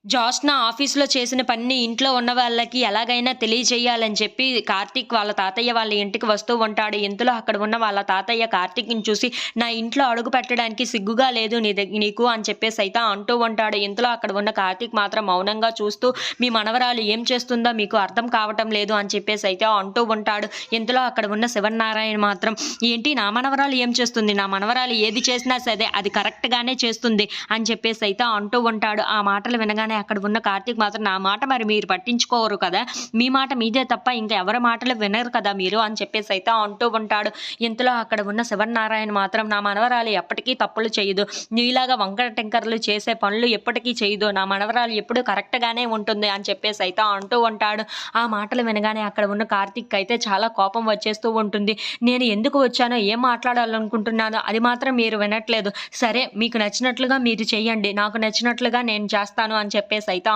జోష్న ఆఫీస్‌లో చేసిన పనిని ఇంట్లో ఉన్న వాళ్ళకి ఎలాగైనా తెలియజేయాలని చెప్పి కార్తీక్ వాళ్ళ తాతయ్య వాళ్ళ ఇంటికి వస్తూ ఉంటాడు. ఇంతలో అక్కడ ఉన్న వాళ్ళ తాతయ్య కార్తీక్‌ని చూసి, "నా ఇంట్లో అడుగు పెట్టడానికి సిగ్గుగా లేదు నీకు" అని చెప్పేసైతే అంటూ ఉంటాడు. ఇంతలో అక్కడ ఉన్న కార్తీక్ మాత్రం మౌనంగా చూస్తూ, "మీ మనవరాలు ఏం చేస్తుందో మీకు అర్థం కావటం లేదు" అని చెప్పేసైతే అంటూ ఉంటాడు. ఇంతలో అక్కడ ఉన్న శివన్నారాయణ మాత్రం, "ఏంటి నా మనవరాలు ఏం చేస్తుంది? నా మనవరాలు ఏది చేసినా సరే అది కరెక్ట్‌గానే చేస్తుంది" అని చెప్పేసైతే అంటూ ఉంటాడు. ఆ మాటలు వినగానే అక్కడ ఉన్న కార్తీక్ మాత్రం, "నా మాట మరి మీరు పట్టించుకోరు కదా! మీ మాట మీదే తప్ప ఇంకా ఎవరి మాటలు వినరు కదా మీరు" అని చెప్పేసైతే అంటూ ఉంటాడు. ఇంతలో అక్కడ ఉన్న శివన్నారాయణ మాత్రం, "నా మనవరాలు ఎప్పటికీ తప్పులు చేయదు. నీలాగా వంకర టింకర్లు చేసే పనులు ఎప్పటికీ చేయదు. నా మనవరాలు ఎప్పుడూ కరెక్ట్‌గానే ఉంటుంది" అని చెప్పేసైతే అంటూ ఉంటాడు. ఆ మాటలు వినగానే అక్కడ ఉన్న కార్తీక్ అయితే చాలా కోపం వచ్చేస్తూ ఉంటుంది. "నేను ఎందుకు వచ్చానో, ఏం మాట్లాడాలనుకుంటున్నానో అది మాత్రం మీరు వినట్లేదు. సరే మీకు నచ్చినట్లుగా మీరు చెయ్యండి. నాకు నచ్చినట్లుగా నేను చేస్తాను" అని చెప్పేసైతే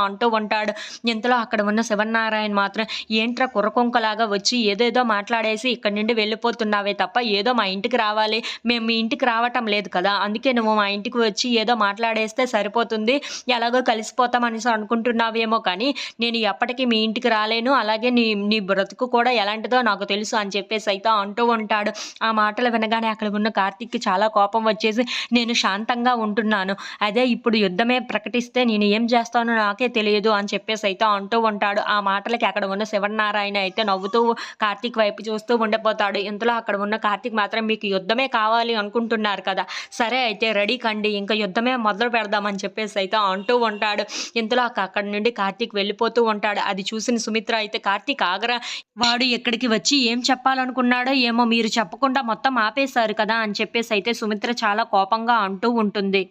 అంటూ ఉంటాడు. ఇంతలో అక్కడ ఉన్న శివన్నారాయణ మాత్రం, "ఏంట్రా కుర్రకుంకలాగా వచ్చి ఏదేదో మాట్లాడేసి ఇక్కడి నుండి వెళ్ళిపోతున్నావే తప్ప ఏదో మా ఇంటికి రావాలి. మేము మీ ఇంటికి రావటం లేదు కదా! అందుకే నువ్వు మా ఇంటికి వచ్చి ఏదో మాట్లాడేస్తే సరిపోతుంది. ఎలాగో కలిసిపోతాం అనేసి అనుకుంటున్నావేమో కానీ నేను ఎప్పటికీ మీ ఇంటికి రాలేను. అలాగే నీ నీ బ్రతుకు కూడా ఎలాంటిదో నాకు తెలుసు" అని చెప్పేసైతే అంటూ ఉంటాడు. ఆ మాటలు వినగానే అక్కడ ఉన్న కార్తీక్‌కి చాలా కోపం వచ్చేసి, "నేను శాంతంగా ఉంటున్నాను. అదే ఇప్పుడు యుద్ధమే ప్రకటిస్తే నేను ఏం చేస్తానో నాకే తెలియదు" అని చెప్పేసైతే అంటూ ఉంటాడు. ఆ మాటలకి అక్కడ ఉన్న శివన్నారాయణ అయితే నవ్వుతూ కార్తీక్ వైపు చూస్తూ ఉండిపోతాడు. ఇంతలో అక్కడ ఉన్న కార్తీక్ మాత్రం, "మీకు యుద్ధమే కావాలి అనుకుంటున్నారు కదా! సరే అయితే రెడీ కండి. ఇంక యుద్ధమే మొదలు పెడదాం" అని చెప్పేసైతే అంటూ ఉంటాడు. ఇంతలో అక్కడి నుండి కార్తీక్ వెళ్ళిపోతూ ఉంటాడు. అది చూసిన సుమిత్ర అయితే, "కార్తీక్ ఆగరా! వాడు ఇక్కడికి వచ్చి ఏం చెప్పాలనుకున్నాడో ఏమో, మీరు చెప్పకుండా మొత్తం ఆపేశారు కదా" అని చెప్పేసైతే సుమిత్ర చాలా కోపంగా అంటూ ఉంటుంది.